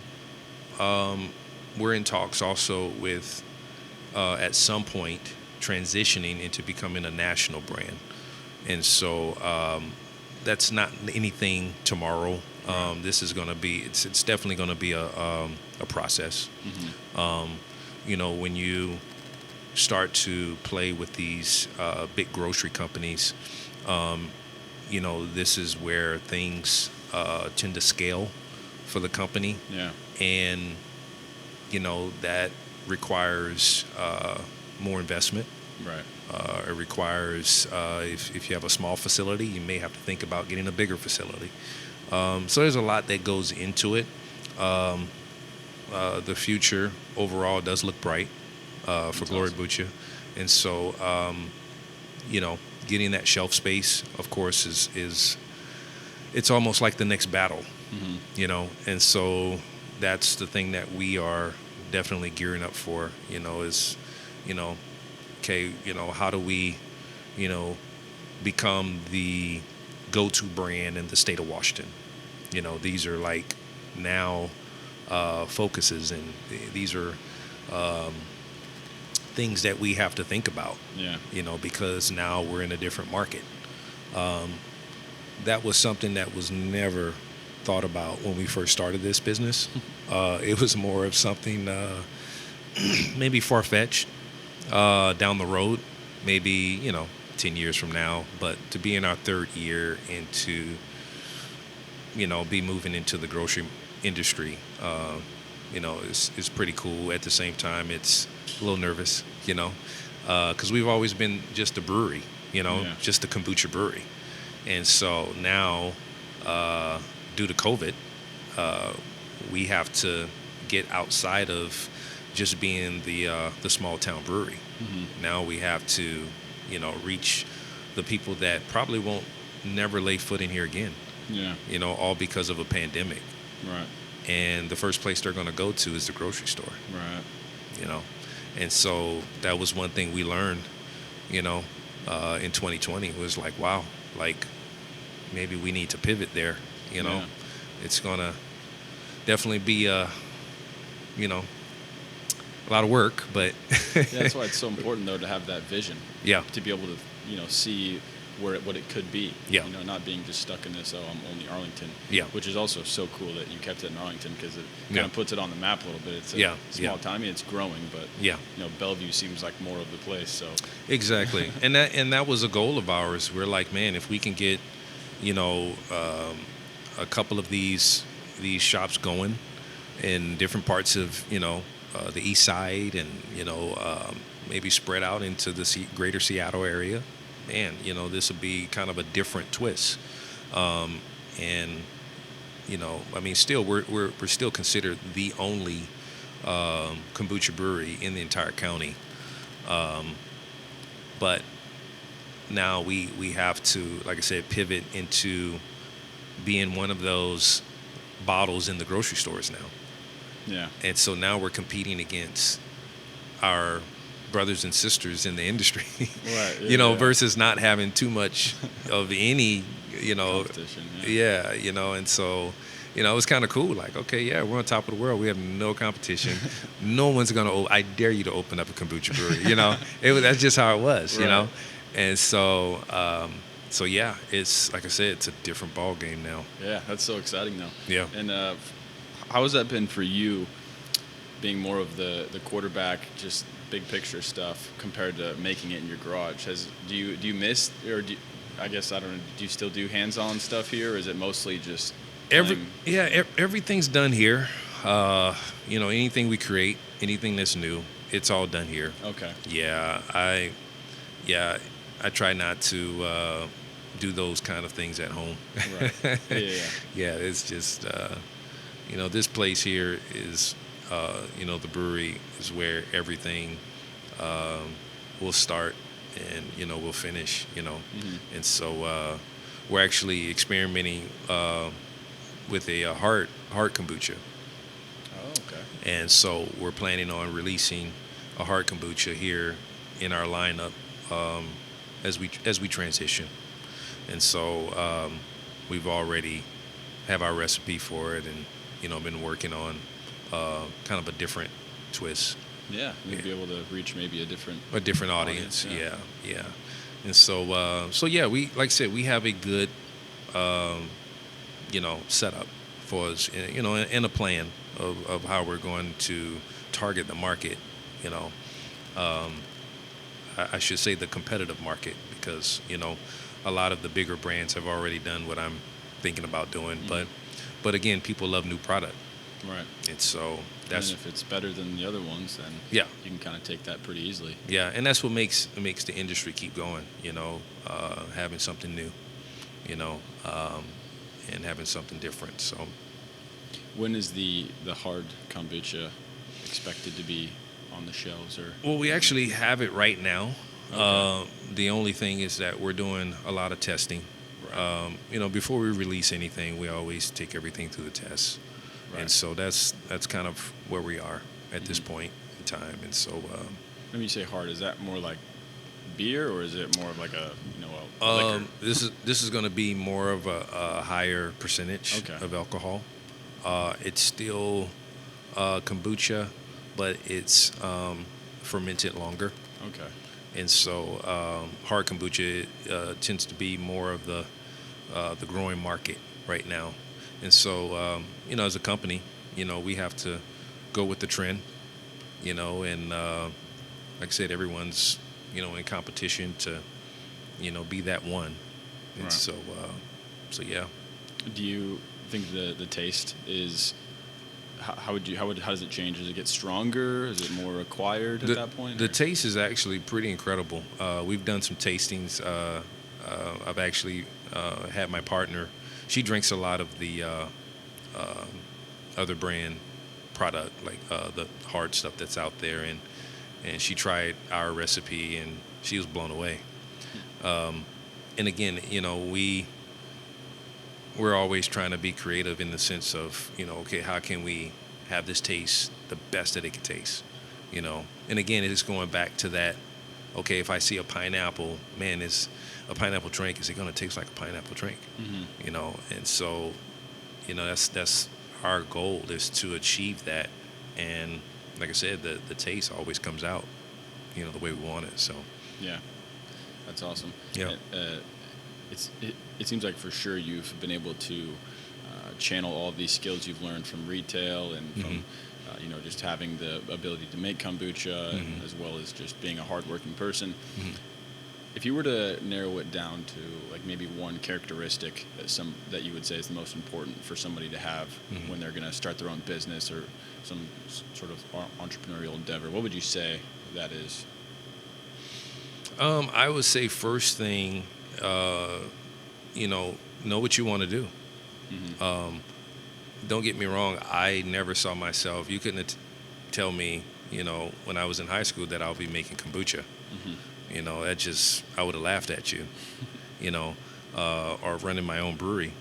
Speaker 2: we're in talks also with, at some point, transitioning into becoming a national brand. And so that's not anything tomorrow. This is going to be, it's definitely going to be a process. Mm-hmm. When you start to play with these big grocery companies, this is where things tend to scale for the company.
Speaker 1: Yeah.
Speaker 2: And, that requires more investment.
Speaker 1: Right.
Speaker 2: It requires, if you have a small facility, you may have to think about getting a bigger facility. So there's a lot that goes into it. The future overall does look bright for Glorybucha. And so, getting that shelf space, of course, is it's almost like the next battle, mm-hmm. And so that's the thing that we are definitely gearing up for, is, okay, how do we, become the go-to brand in the state of Washington? These are like now focuses, and these are things that we have to think about.
Speaker 1: Yeah.
Speaker 2: Because now we're in a different market. That was something that was never thought about when we first started this business. It was more of something maybe far-fetched down the road, maybe 10 years from now. But to be in our third year and to be moving into the grocery industry, is pretty cool. At the same time, it's a little nervous, because we've always been just a brewery, just a kombucha brewery. And so now, due to COVID, we have to get outside of just being the small town brewery. Mm-hmm. Now we have to, reach the people that probably won't never lay foot in here again.
Speaker 1: Yeah.
Speaker 2: All because of a pandemic.
Speaker 1: Right.
Speaker 2: And the first place they're going to go to is the grocery store.
Speaker 1: Right.
Speaker 2: And so that was one thing we learned, in 2020 was like, wow, like maybe we need to pivot there.
Speaker 1: Yeah.
Speaker 2: It's going to definitely be, a lot of work, but
Speaker 1: yeah, that's why it's so important though to have that vision.
Speaker 2: Yeah.
Speaker 1: To be able to, see what it could be.
Speaker 2: Yeah.
Speaker 1: Not being just stuck in this, I'm only Arlington.
Speaker 2: Yeah.
Speaker 1: Which is also so cool that you kept it in Arlington, because it kind of puts it on the map a little bit. It's a small town. I mean, it's growing, but Bellevue seems like more of the place. So
Speaker 2: exactly, and that was a goal of ours. We're like, man, if we can get, a couple of these shops going in different parts of the east side, and maybe spread out into the greater Seattle area, man, this would be kind of a different twist. And I mean, still we're still considered the only kombucha brewery in the entire county. But now we have to, like I said, pivot into being one of those bottles in the grocery stores now.
Speaker 1: Yeah.
Speaker 2: And so now we're competing against our brothers and sisters in the industry,
Speaker 1: Right.
Speaker 2: Yeah. Versus not having too much of any,
Speaker 1: Competition.
Speaker 2: yeah, and so, it was kind of cool. Like, okay, yeah, we're on top of the world. We have no competition. No one's I dare you to open up a kombucha brewery, that's just how it was,
Speaker 1: Right.
Speaker 2: And so, so yeah, it's, like I said, it's a different ball game now.
Speaker 1: Yeah, that's so exciting though.
Speaker 2: Yeah.
Speaker 1: And how has that been for you, being more of the quarterback, just big picture stuff compared to making it in your garage? Do you miss, or I guess I don't know, do you still do hands-on stuff here, or is it mostly just
Speaker 2: Everything's done here. Anything we create, anything that's new, it's all done here.
Speaker 1: Okay.
Speaker 2: Yeah, I try not to do those kind of things at home.
Speaker 1: Right. Yeah.
Speaker 2: Yeah, it's just this place here is the brewery is where everything will start and we'll finish.
Speaker 1: Mm-hmm.
Speaker 2: And so we're actually experimenting with a hard kombucha.
Speaker 1: Oh, okay.
Speaker 2: And so we're planning on releasing a hard kombucha here in our lineup as we transition. And so we've already have our recipe for it, and been working on kind of a different twist.
Speaker 1: Yeah, you'd be able to reach maybe a different
Speaker 2: audience. Yeah. And so yeah, we, like I said, we have a good setup for us, and a plan of how we're going to target the market. I should say the competitive market, because a lot of the bigger brands have already done what I'm thinking about doing.
Speaker 1: Mm-hmm.
Speaker 2: But again, people love new product.
Speaker 1: Right.
Speaker 2: And so
Speaker 1: and if it's better than the other ones, then
Speaker 2: yeah,
Speaker 1: you can kind of take that pretty easily.
Speaker 2: Yeah, and that's what makes the industry keep going. Having something new, and having something different. So,
Speaker 1: when is the hard kombucha expected to be on the shelves? Or
Speaker 2: well, we actually have it right now.
Speaker 1: Okay.
Speaker 2: The only thing is that we're doing a lot of testing.
Speaker 1: Right.
Speaker 2: Before we release anything, we always take everything through the tests.
Speaker 1: Right.
Speaker 2: And so that's kind of where we are at this point in time. And so,
Speaker 1: when you say hard, is that more like beer, or is it more of like a liquor?
Speaker 2: This is going to be more of a higher percentage
Speaker 1: Okay.
Speaker 2: of alcohol. It's still kombucha, but it's fermented longer.
Speaker 1: Okay.
Speaker 2: And so hard kombucha tends to be more of the growing market right now. And so, as a company, we have to go with the trend, and like I said, everyone's, in competition to, be that one. And
Speaker 1: Right.
Speaker 2: so yeah.
Speaker 1: Do you think the taste is, how does it change? Does it get stronger? Is it more acquired at that point?
Speaker 2: The taste is actually pretty incredible. We've done some tastings. I've actually had my partner. She drinks a lot of the other brand product, like the hard stuff that's out there, and she tried our recipe and she was blown away. And again, we're always trying to be creative in the sense of, okay, how can we have this taste the best that it can taste, And again, it's going back to that, okay, if I see a pineapple, man, is a pineapple drink, is it going to taste like a pineapple drink?
Speaker 1: Mm-hmm.
Speaker 2: And so, that's our goal, is to achieve that. And like I said, the taste always comes out, the way we want it. So
Speaker 1: Yeah, that's awesome.
Speaker 2: Yeah.
Speaker 1: It seems like for sure you've been able to channel all of these skills you've learned from retail and from just having the ability to make kombucha, and as well as just being a hardworking person.
Speaker 2: Mm-hmm.
Speaker 1: If you were to narrow it down to like maybe one characteristic that you would say is the most important for somebody to have when they're going to start their own business or some sort of entrepreneurial endeavor, what would you say that is?
Speaker 2: I would say first thing, know what you want to do.
Speaker 1: Mm-hmm.
Speaker 2: Don't get me wrong. I never saw myself. You couldn't tell me when I was in high school that I'll be making kombucha. That just, I would have laughed at you, or running my own brewery.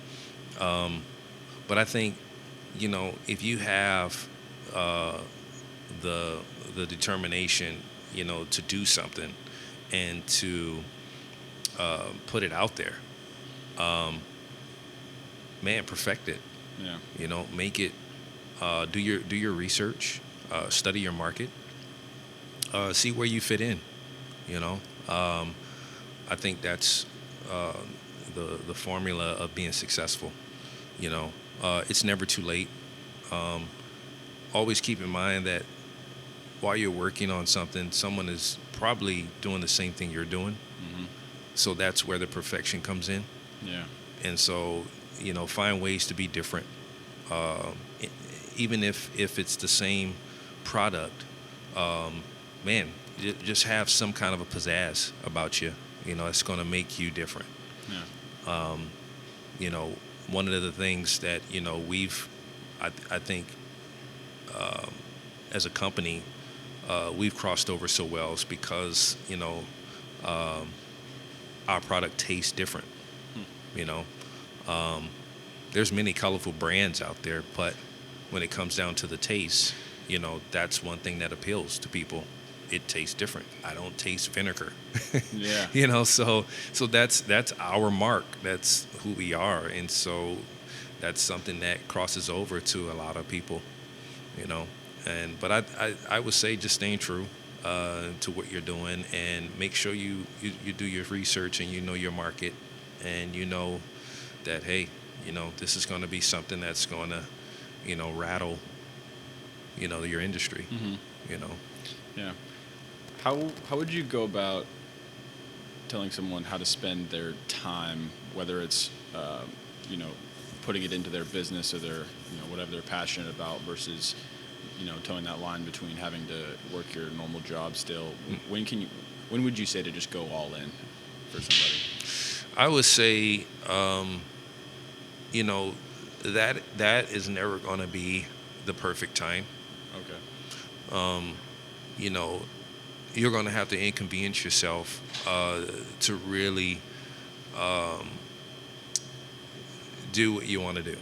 Speaker 2: But I think, if you have the determination, to do something and to put it out there, man, perfect it.
Speaker 1: Yeah.
Speaker 2: Make it. Do your research, study your market, see where you fit in. I think that's the formula of being successful. It's never too late. Always keep in mind that while you're working on something, someone is probably doing the same thing you're doing. So that's where the perfection comes in.
Speaker 1: Yeah.
Speaker 2: And so, find ways to be different. Even if it's the same product, man, just have some kind of a pizzazz about you. It's going to make you different.
Speaker 1: Yeah.
Speaker 2: One of the things that, I think, as a company, we've crossed over so well is because, our product tastes different. There's many colorful brands out there, but when it comes down to the taste, that's one thing that appeals to people. It tastes different. I don't taste vinegar.
Speaker 1: Yeah.
Speaker 2: So that's our mark. That's who we are. And so that's something that crosses over to a lot of people, but I would say just staying true to what you're doing, and make sure you do your research, and your market, and that, hey, this is going to be something that's going to, rattle, your industry.
Speaker 1: Yeah. How would you go about telling someone how to spend their time, whether it's putting it into their business or their whatever they're passionate about, versus towing that line between having to work your normal job still? When would you say to just go all in for somebody?
Speaker 2: I would say, that is never going to be the perfect time.
Speaker 1: Okay.
Speaker 2: You're going to have to inconvenience yourself to really do what you want to do.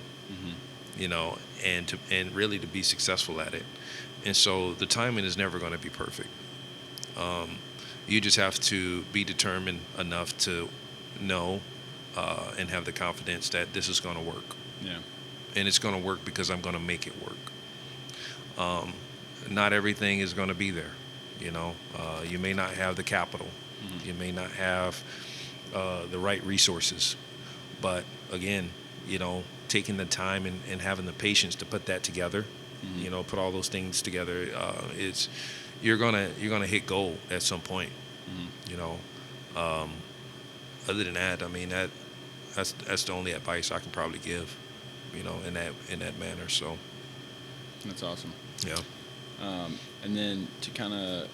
Speaker 2: And really to be successful at it. And so the timing is never going to be perfect. You just have to be determined enough to know and have the confidence that this is going to work.
Speaker 1: Yeah.
Speaker 2: And it's going to work because I'm going to make it work. Not everything is going to be there. You may not have the capital. You may not have the right resources. But again, taking the time and having the patience to put that together, put all those things together, you're gonna hit goal at some point. Other than that, I mean, that's the only advice I can probably give, in that manner. So
Speaker 1: That's awesome.
Speaker 2: yeah.
Speaker 1: And then to kind of,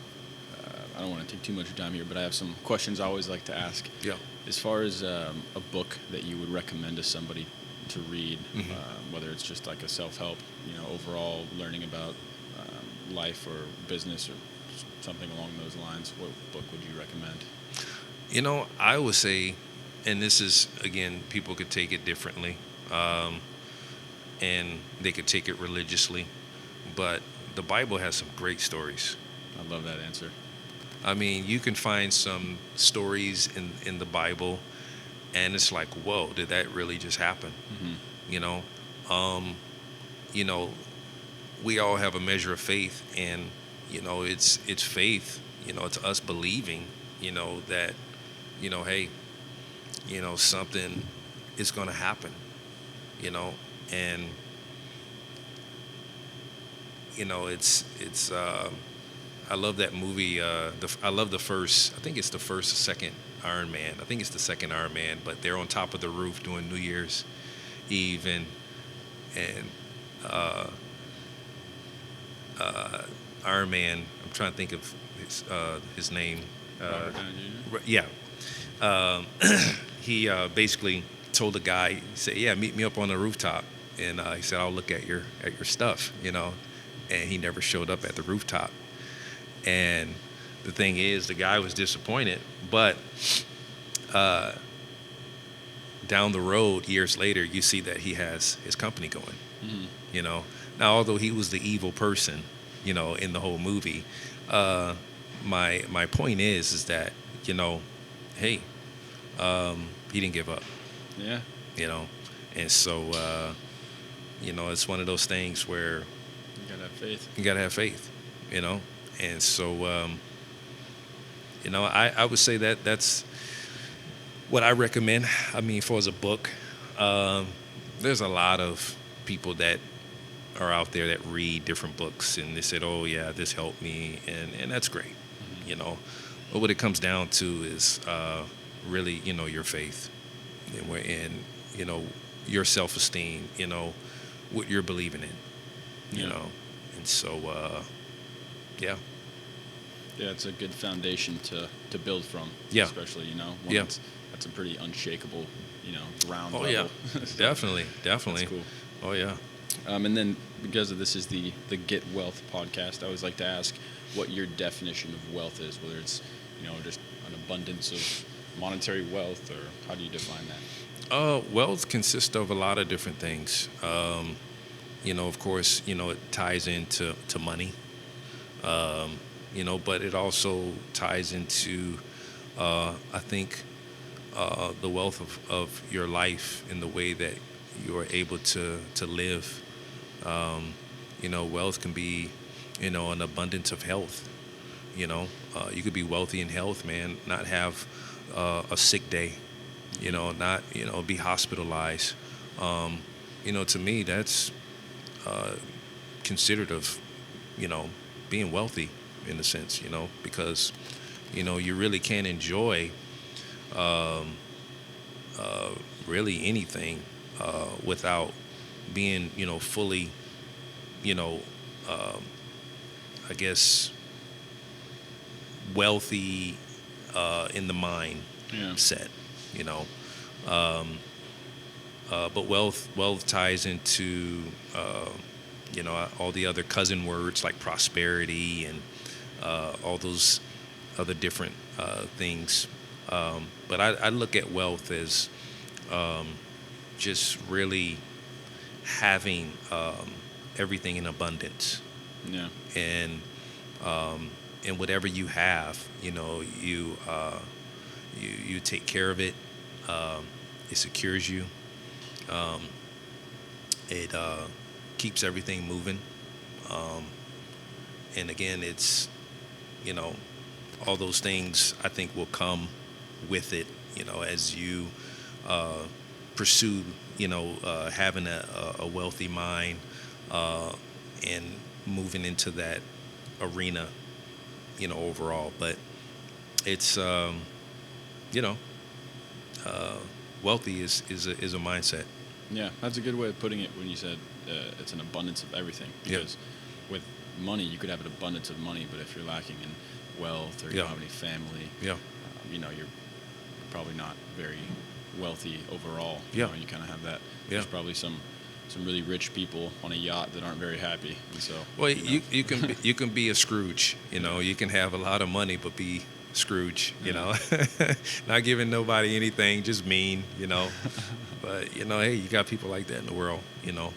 Speaker 1: I don't want to take too much of your time here, but I have some questions I always like to ask.
Speaker 2: Yeah.
Speaker 1: As far as a book that you would recommend to somebody to read, whether it's just like a self-help, overall learning about life or business or something along those lines, what book would you recommend?
Speaker 2: I would say, and this is, again, people could take it differently, and they could take it religiously, but the Bible has some great stories.
Speaker 1: I love that answer.
Speaker 2: I mean, you can find some stories in the Bible, and it's like, whoa, did that really just happen? We all have a measure of faith, and it's faith. It's us believing, that, hey, something is going to happen, and it's I love that movie. I love the first. I think it's the first or second Iron Man. I think it's the second Iron Man. But they're on top of the roof doing New Year's Eve, and Iron Man. I'm trying to think of his name.
Speaker 1: Robert Downey Jr.?
Speaker 2: Yeah. He basically told the guy. He said, "Yeah, meet me up on the rooftop." And he said, "I'll look at your stuff," And he never showed up at the rooftop. And the thing is, the guy was disappointed, but down the road, years later, you see that he has his company going.
Speaker 1: Mm-hmm.
Speaker 2: You know, now although he was the evil person, you know, in the whole movie, my point is that, you know, hey, he didn't give up.
Speaker 1: Yeah.
Speaker 2: You know, and so you know, it's one of those things where
Speaker 1: You gotta have faith.
Speaker 2: you gotta have faith. You know, and so you know, I would say that that's what I recommend. I mean, for as a book, there's a lot of people that are out there that read different books and they said, oh yeah, this helped me, and that's great.
Speaker 1: Mm-hmm.
Speaker 2: You know, but what it comes down to is really, you know, your faith and you know, your self-esteem, you know, what you're believing in, you
Speaker 1: Yeah.
Speaker 2: know, and so yeah.
Speaker 1: Yeah, it's a good foundation to build from.
Speaker 2: Yeah.
Speaker 1: Especially, you know, one
Speaker 2: Yeah.
Speaker 1: that's a pretty unshakable, you know, ground
Speaker 2: Oh
Speaker 1: level.
Speaker 2: yeah,
Speaker 1: So
Speaker 2: definitely.
Speaker 1: That's cool.
Speaker 2: Oh yeah.
Speaker 1: And then because of this is the Get Wealth podcast, I always like to ask what your definition of wealth is, whether it's, you know, just an abundance of monetary wealth, or how do you define that?
Speaker 2: Wealth consists of a lot of different things. You know, of course, you know, it ties into money. You know, but it also ties into, I think, the wealth of your life in the way that you are able to live. You know, wealth can be, you know, an abundance of health. You know, you could be wealthy in health, man, not have a sick day. You know, not, you know, be hospitalized. You know, to me, that's considered of, you know, being wealthy in a sense, you know, because, you know, you really can't enjoy really anything without being, you know, fully, you know, I guess, wealthy in the mind
Speaker 1: Yeah.
Speaker 2: set, you know. But wealth ties into, you know, all the other cousin words like prosperity and all those other different things. But I look at wealth as just really having everything in abundance,
Speaker 1: Yeah.
Speaker 2: and whatever you have, you know, you take care of it. It secures you. It keeps everything moving. And again, it's, you know, all those things I think will come with it, you know, as you pursue, you know, having a wealthy mind and moving into that arena, you know, overall. But it's, you know, wealthy is a mindset.
Speaker 1: Yeah, that's a good way of putting it when you said it's an abundance of everything.
Speaker 2: Yeah.
Speaker 1: Because with money, you could have an abundance of money, but if you're lacking in wealth, or you
Speaker 2: Yeah.
Speaker 1: don't have any family,
Speaker 2: Yeah.
Speaker 1: you know, you're probably not very wealthy overall.
Speaker 2: Yeah.
Speaker 1: You know, you kind of have that.
Speaker 2: Yeah.
Speaker 1: There's probably some really rich people on a yacht that aren't very happy, and so.
Speaker 2: Well,
Speaker 1: you know.
Speaker 2: you can be a Scrooge, you know. You can have a lot of money but be Scrooge, you know. Not giving nobody anything, just mean, you know. But you know, hey, you got people like that in the world, you know.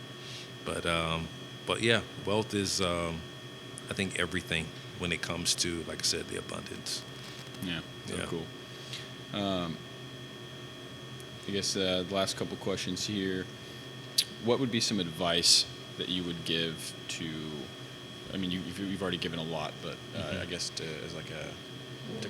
Speaker 2: But yeah, wealth is I think everything when it comes to, like I said, the abundance.
Speaker 1: Yeah, so
Speaker 2: Yeah.
Speaker 1: cool. I guess the last couple questions here. What would be some advice that you would give to? I mean, you've already given a lot, but I guess to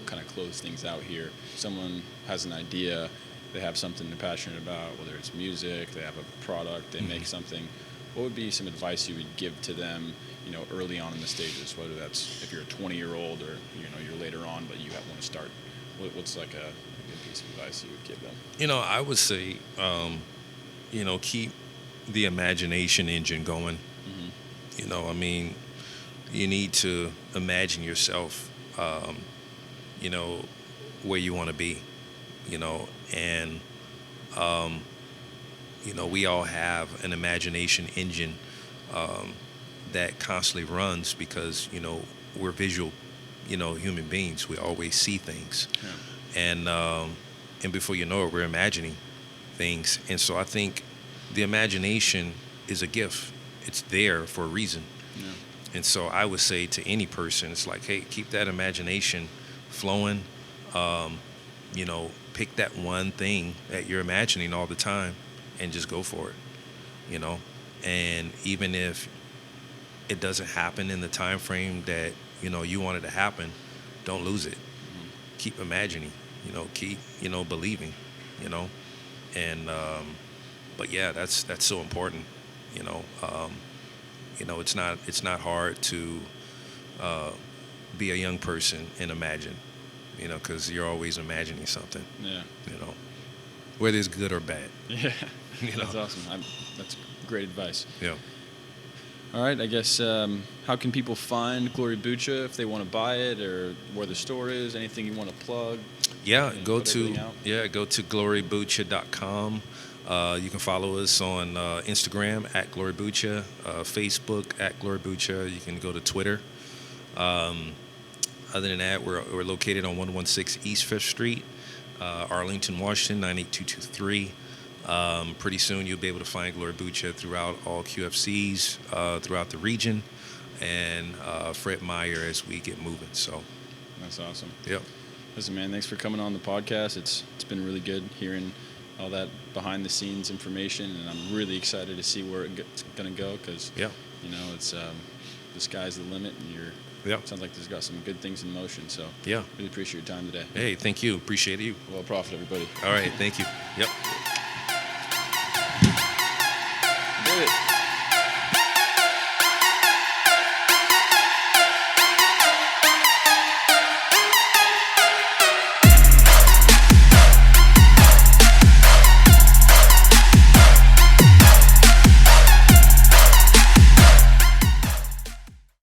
Speaker 1: kind of close things out here. Someone has an idea, they have something they're passionate about, whether it's music, they have a product, they make something. What would be some advice you would give to them, you know, early on in the stages? Whether that's if you're a 20-year-old or, you know, you're later on, but you want to start. What's like a good piece of advice you would give them?
Speaker 2: You know, I would say, you know, keep the imagination engine going.
Speaker 1: Mm-hmm.
Speaker 2: You know, I mean, you need to imagine yourself, you know, where you want to be, you know, and, you know, we all have an imagination engine that constantly runs because, you know, we're visual human beings. We always see things,
Speaker 1: Yeah.
Speaker 2: and before you know it, we're imagining things. And so I think the imagination is a gift. It's there for a reason.
Speaker 1: Yeah.
Speaker 2: And so I would say to any person, it's like, hey, keep that imagination flowing. Pick that one thing that you're imagining all the time and just go for it. And even if it doesn't happen in the time frame that you want it to happen, don't lose it. Keep imagining. Keep believing. And but yeah, that's so important. It's not hard to be a young person and imagine, because you're always imagining something.
Speaker 1: Yeah.
Speaker 2: Whether it's good or bad.
Speaker 1: Yeah. That's awesome. That's great advice.
Speaker 2: Yeah.
Speaker 1: All right. I guess how can people find Glorybucha if they want to buy it, or where the store is? Anything you want to plug?
Speaker 2: Yeah. Go
Speaker 1: put everything out?
Speaker 2: to glorybucha.com. You can follow us on Instagram at Glorybucha, Facebook at Glorybucha. You can go to Twitter. Other than that, we're located on 116 East 5th Street, Arlington, Washington, 98223. Pretty soon you'll be able to find Glorybucha throughout all QFCs throughout the region, and Fred Meyer as we get moving. So
Speaker 1: that's awesome.
Speaker 2: Yep.
Speaker 1: Listen, man, thanks for coming on the podcast. It's been really good hearing all that behind the scenes information, and I'm really excited to see where it's going to go, because it's the sky's the limit, and sounds like there's got some good things in motion. So really appreciate your time today.
Speaker 2: Hey, thank you. Appreciate you.
Speaker 1: Well, profit, everybody.
Speaker 2: All right, thank you. Yep.